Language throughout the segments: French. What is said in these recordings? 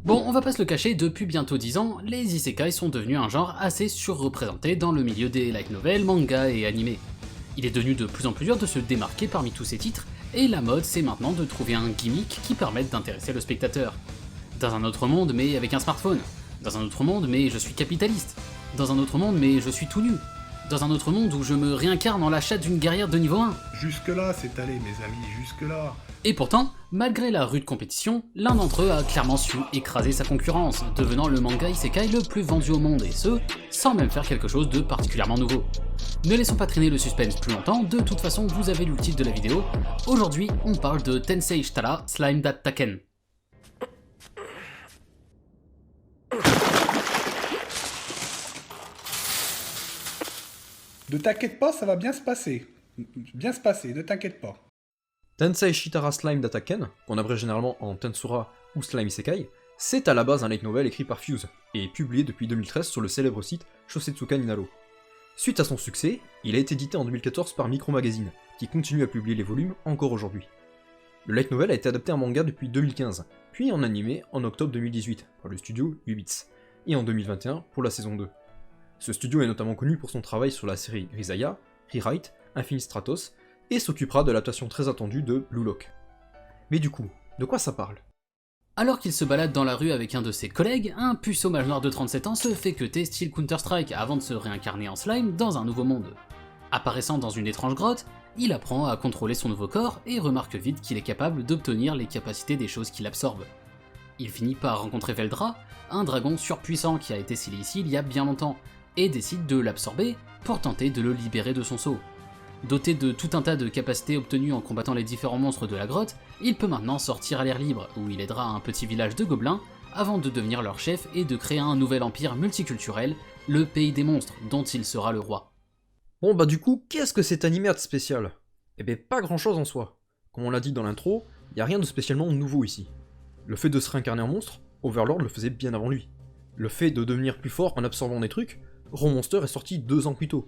Bon, on va pas se le cacher, depuis bientôt 10 ans, les isekai sont devenus un genre assez surreprésenté dans le milieu des light novels, mangas et animés. Il est devenu de plus en plus dur de se démarquer parmi tous ces titres, et la mode c'est maintenant de trouver un gimmick qui permette d'intéresser le spectateur. Dans un autre monde mais avec un smartphone. Dans un autre monde mais je suis capitaliste. Dans un autre monde mais je suis tout nu. Dans un autre monde où je me réincarne en la chatte d'une guerrière de niveau 1. Jusque-là, c'est allé, mes amis, jusque-là. Et pourtant, malgré la rude compétition, l'un d'entre eux a clairement su écraser sa concurrence, devenant le manga isekai le plus vendu au monde, et ce, sans même faire quelque chose de particulièrement nouveau. Ne laissons pas traîner le suspense plus longtemps, de toute façon vous avez lu le titre de la vidéo. Aujourd'hui, on parle de Tensei Shitara Slime Dat Taken. Ne t'inquiète pas, ça va bien se passer. Bien se passer, ne t'inquiète pas. Tensei Shitara Slime Dataken, qu'on abrège généralement en Tensura ou Slime Isekai, c'est à la base un light novel écrit par Fuse, et publié depuis 2013 sur le célèbre site Shosetsuka Ninalo. Suite à son succès, il a été édité en 2014 par Micro Magazine, qui continue à publier les volumes encore aujourd'hui. Le light novel a été adapté en manga depuis 2015, puis en animé en octobre 2018 par le studio 8bits, et en 2021 pour la saison 2. Ce studio est notamment connu pour son travail sur la série Grisaya, Rewrite, Infinite Stratos, et s'occupera de l'adaptation très attendue de Blue Lock. Mais du coup, de quoi ça parle? Alors qu'il se balade dans la rue avec un de ses collègues, un puceau mage noir de 37 ans se fait cuter style Counter-Strike avant de se réincarner en slime dans un nouveau monde. Apparaissant dans une étrange grotte, il apprend à contrôler son nouveau corps et remarque vite qu'il est capable d'obtenir les capacités des choses qu'il absorbe. Il finit par rencontrer Veldra, un dragon surpuissant qui a été scellé ici il y a bien longtemps, et décide de l'absorber pour tenter de le libérer de son sceau. Doté de tout un tas de capacités obtenues en combattant les différents monstres de la grotte, il peut maintenant sortir à l'air libre, où il aidera un petit village de gobelins, avant de devenir leur chef et de créer un nouvel empire multiculturel, le Pays des Monstres, dont il sera le roi. Bon bah du coup, qu'est-ce que cet animé a de spécial? Eh ben pas grand chose en soi. Comme on l'a dit dans l'intro, y a rien de spécialement nouveau ici. Le fait de se réincarner en monstre, Overlord le faisait bien avant lui. Le fait de devenir plus fort en absorbant des trucs, Raw Monster est sorti 2 ans plus tôt.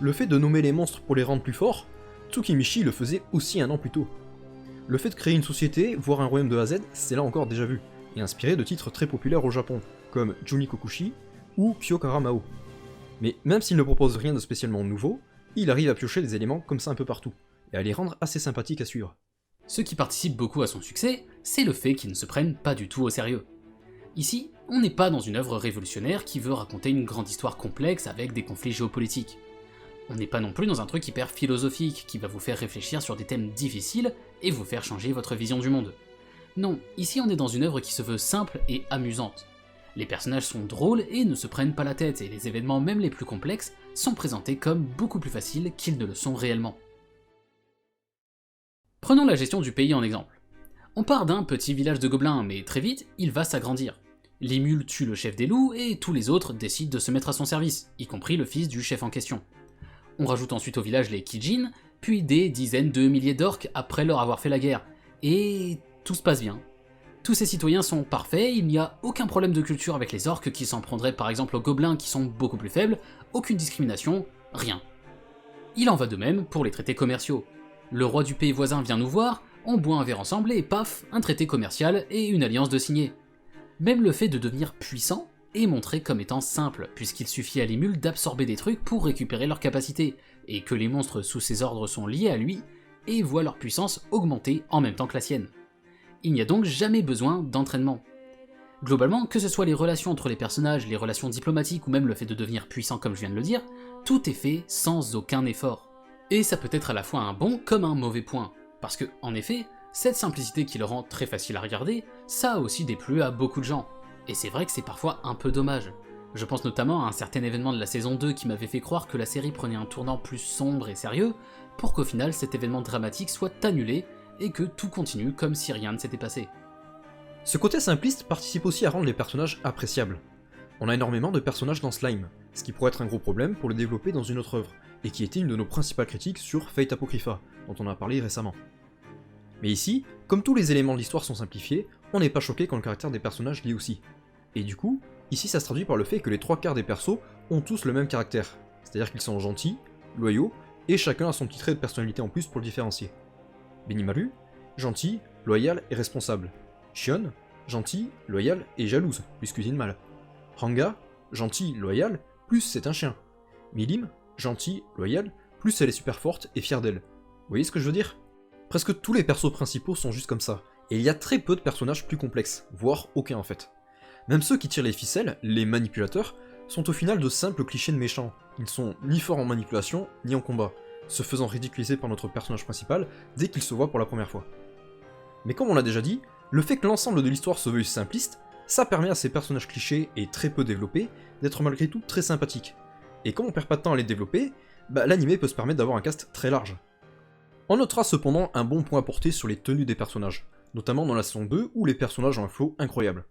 Le fait de nommer les monstres pour les rendre plus forts, Tsukimichi le faisait aussi 1 an plus tôt. Le fait de créer une société, voire un royaume de A à Z, c'est là encore déjà vu, et inspiré de titres très populaires au Japon, comme Juni Kokushi ou Kyokara Mao. Mais même s'il ne propose rien de spécialement nouveau, il arrive à piocher des éléments comme ça un peu partout, et à les rendre assez sympathiques à suivre. Ce qui participe beaucoup à son succès, c'est le fait qu'il ne se prenne pas du tout au sérieux. Ici, on n'est pas dans une œuvre révolutionnaire qui veut raconter une grande histoire complexe avec des conflits géopolitiques. On n'est pas non plus dans un truc hyper philosophique qui va vous faire réfléchir sur des thèmes difficiles et vous faire changer votre vision du monde. Non, ici on est dans une œuvre qui se veut simple et amusante. Les personnages sont drôles et ne se prennent pas la tête, et les événements même les plus complexes sont présentés comme beaucoup plus faciles qu'ils ne le sont réellement. Prenons la gestion du pays en exemple. On part d'un petit village de gobelins, mais très vite, il va s'agrandir. Limul tue le chef des loups et tous les autres décident de se mettre à son service, y compris le fils du chef en question. On rajoute ensuite au village les Kijin, puis des dizaines de milliers d'orques après leur avoir fait la guerre, et tout se passe bien. Tous ces citoyens sont parfaits, il n'y a aucun problème de culture avec les orques qui s'en prendraient par exemple aux gobelins qui sont beaucoup plus faibles, aucune discrimination, rien. Il en va de même pour les traités commerciaux. Le roi du pays voisin vient nous voir, on boit un verre ensemble et paf, un traité commercial et une alliance de signer. Même le fait de devenir puissant est montré comme étant simple, puisqu'il suffit à Limul d'absorber des trucs pour récupérer leurs capacités, et que les monstres sous ses ordres sont liés à lui, et voient leur puissance augmenter en même temps que la sienne. Il n'y a donc jamais besoin d'entraînement. Globalement, que ce soit les relations entre les personnages, les relations diplomatiques ou même le fait de devenir puissant comme je viens de le dire, tout est fait sans aucun effort. Et ça peut être à la fois un bon comme un mauvais point, parce que, en effet, cette simplicité qui le rend très facile à regarder, ça a aussi déplu à beaucoup de gens. Et c'est vrai que c'est parfois un peu dommage. Je pense notamment à un certain événement de la saison 2 qui m'avait fait croire que la série prenait un tournant plus sombre et sérieux, pour qu'au final cet événement dramatique soit annulé et que tout continue comme si rien ne s'était passé. Ce côté simpliste participe aussi à rendre les personnages appréciables. On a énormément de personnages dans Slime, ce qui pourrait être un gros problème pour le développer dans une autre œuvre, et qui était une de nos principales critiques sur Fate Apocrypha, dont on a parlé récemment. Mais ici, comme tous les éléments de l'histoire sont simplifiés, on n'est pas choqué quand le caractère des personnages l'est aussi. Et du coup, ici ça se traduit par le fait que les 3/4 des persos ont tous le même caractère, c'est-à-dire qu'ils sont gentils, loyaux, et chacun a son petit trait de personnalité en plus pour le différencier. Benimaru, gentil, loyal et responsable. Shion, gentille, loyale et jalouse, plus cuisine mal. Ranga, gentille, loyale, plus c'est un chien. Milim, gentille, loyale, plus elle est super forte et fière d'elle. Vous voyez ce que je veux dire? Presque tous les persos principaux sont juste comme ça, et il y a très peu de personnages plus complexes, voire aucun en fait. Même ceux qui tirent les ficelles, les manipulateurs, sont au final de simples clichés de méchants. Ils ne sont ni forts en manipulation, ni en combat, se faisant ridiculiser par notre personnage principal dès qu'il se voit pour la première fois. Mais comme on l'a déjà dit, le fait que l'ensemble de l'histoire se veuille simpliste, ça permet à ces personnages clichés et très peu développés d'être malgré tout très sympathiques. Et comme on perd pas de temps à les développer, l'anime peut se permettre d'avoir un cast très large. On notera cependant un bon point à porter sur les tenues des personnages, notamment dans la saison 2 où les personnages ont un flow incroyable.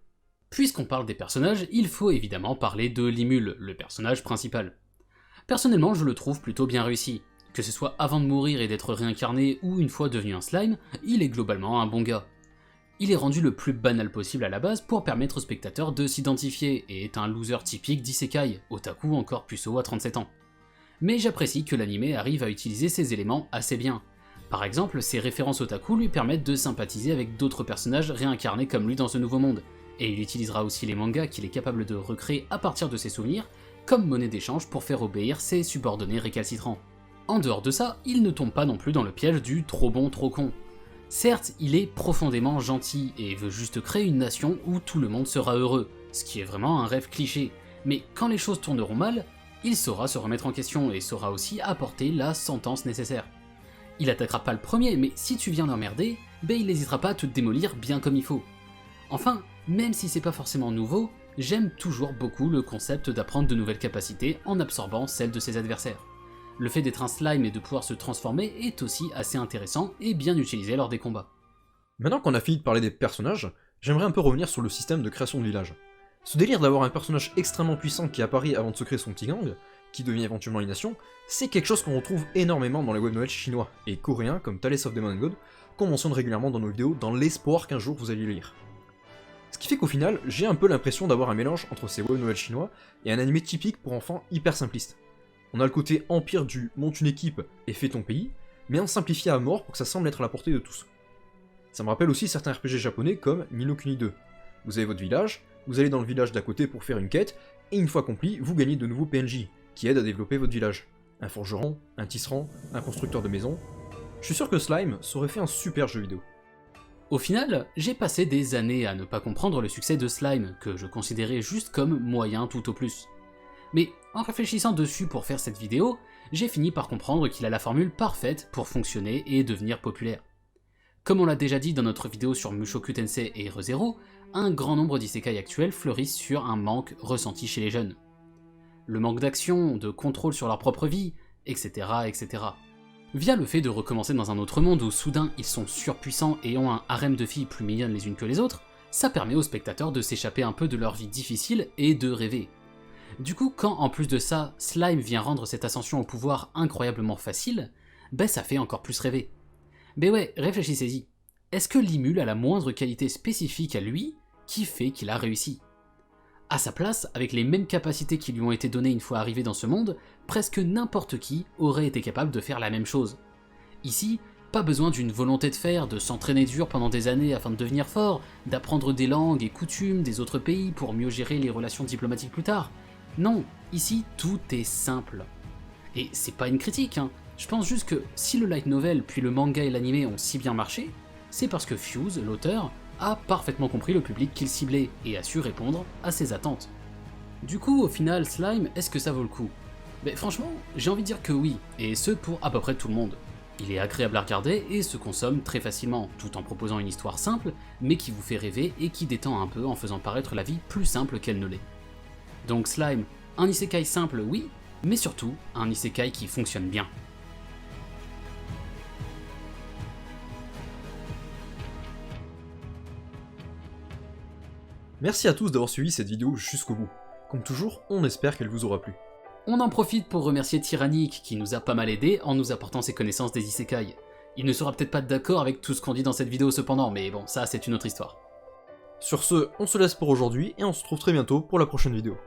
Puisqu'on parle des personnages, il faut évidemment parler de Limul, le personnage principal. Personnellement, je le trouve plutôt bien réussi. Que ce soit avant de mourir et d'être réincarné ou une fois devenu un slime, il est globalement un bon gars. Il est rendu le plus banal possible à la base pour permettre au spectateur de s'identifier et est un loser typique d'isekai, otaku encore puceau à 37 ans. Mais j'apprécie que l'anime arrive à utiliser ces éléments assez bien. Par exemple, ses références otaku lui permettent de sympathiser avec d'autres personnages réincarnés comme lui dans ce nouveau monde, et il utilisera aussi les mangas qu'il est capable de recréer à partir de ses souvenirs comme monnaie d'échange pour faire obéir ses subordonnés récalcitrants. En dehors de ça, il ne tombe pas non plus dans le piège du trop bon trop con. Certes, il est profondément gentil et veut juste créer une nation où tout le monde sera heureux, ce qui est vraiment un rêve cliché, mais quand les choses tourneront mal, il saura se remettre en question et saura aussi apporter la sentence nécessaire. Il attaquera pas le premier, mais si tu viens l'emmerder, il n'hésitera pas à te démolir bien comme il faut. Enfin, même si c'est pas forcément nouveau, j'aime toujours beaucoup le concept d'apprendre de nouvelles capacités en absorbant celles de ses adversaires. Le fait d'être un slime et de pouvoir se transformer est aussi assez intéressant et bien utilisé lors des combats. Maintenant qu'on a fini de parler des personnages, j'aimerais un peu revenir sur le système de création de village. Ce délire d'avoir un personnage extrêmement puissant qui apparaît avant de se créer son petit gang, qui devient éventuellement une nation, c'est quelque chose qu'on retrouve énormément dans les web novels chinois et coréens comme Tales of Demon and God, qu'on mentionne régulièrement dans nos vidéos dans l'espoir qu'un jour vous alliez lire. Ce qui fait qu'au final, j'ai un peu l'impression d'avoir un mélange entre ces web novels chinois et un anime typique pour enfants hyper simpliste. On a le côté empire du monte une équipe et fais ton pays, mais en simplifié à mort pour que ça semble être à la portée de tous. Ça me rappelle aussi certains RPG japonais comme Ni no Kuni 2. Vous avez votre village, vous allez dans le village d'à côté pour faire une quête, et une fois accompli, vous gagnez de nouveaux PNJ, qui aident à développer votre village. Un forgeron, un tisserand, un constructeur de maisons. Je suis sûr que Slime saurait fait un super jeu vidéo. Au final, j'ai passé des années à ne pas comprendre le succès de Slime, que je considérais juste comme moyen tout au plus. Mais en réfléchissant dessus pour faire cette vidéo, j'ai fini par comprendre qu'il a la formule parfaite pour fonctionner et devenir populaire. Comme on l'a déjà dit dans notre vidéo sur Mushoku Tensei et Re:Zero, un grand nombre d'isekai actuels fleurissent sur un manque ressenti chez les jeunes. Le manque d'action, de contrôle sur leur propre vie, etc., etc. Via le fait de recommencer dans un autre monde où soudain ils sont surpuissants et ont un harem de filles plus mignonnes les unes que les autres, ça permet aux spectateurs de s'échapper un peu de leur vie difficile et de rêver. Du coup, quand en plus de ça, Slime vient rendre cette ascension au pouvoir incroyablement facile, ça fait encore plus rêver. Mais ouais, réfléchissez-y. Est-ce que Limul a la moindre qualité spécifique à lui qui fait qu'il a réussi? À sa place, avec les mêmes capacités qui lui ont été données une fois arrivé dans ce monde, presque n'importe qui aurait été capable de faire la même chose. Ici, pas besoin d'une volonté de faire, de s'entraîner dur pendant des années afin de devenir fort, d'apprendre des langues et coutumes des autres pays pour mieux gérer les relations diplomatiques plus tard. Non, ici tout est simple. Et c'est pas une critique, hein. Je pense juste que si le light novel puis le manga et l'anime ont si bien marché, c'est parce que Fuse, l'auteur, a parfaitement compris le public qu'il ciblait et a su répondre à ses attentes. Du coup, au final, Slime, est-ce que ça vaut le coup? Franchement, j'ai envie de dire que oui, et ce pour à peu près tout le monde. Il est agréable à regarder et se consomme très facilement, tout en proposant une histoire simple, mais qui vous fait rêver et qui détend un peu en faisant paraître la vie plus simple qu'elle ne l'est. Donc Slime, un isekai simple, oui, mais surtout un isekai qui fonctionne bien. Merci à tous d'avoir suivi cette vidéo jusqu'au bout. Comme toujours, on espère qu'elle vous aura plu. On en profite pour remercier Tyrannic qui nous a pas mal aidé en nous apportant ses connaissances des isekai. Il ne sera peut-être pas d'accord avec tout ce qu'on dit dans cette vidéo cependant, mais bon, ça c'est une autre histoire. Sur ce, on se laisse pour aujourd'hui et on se retrouve très bientôt pour la prochaine vidéo.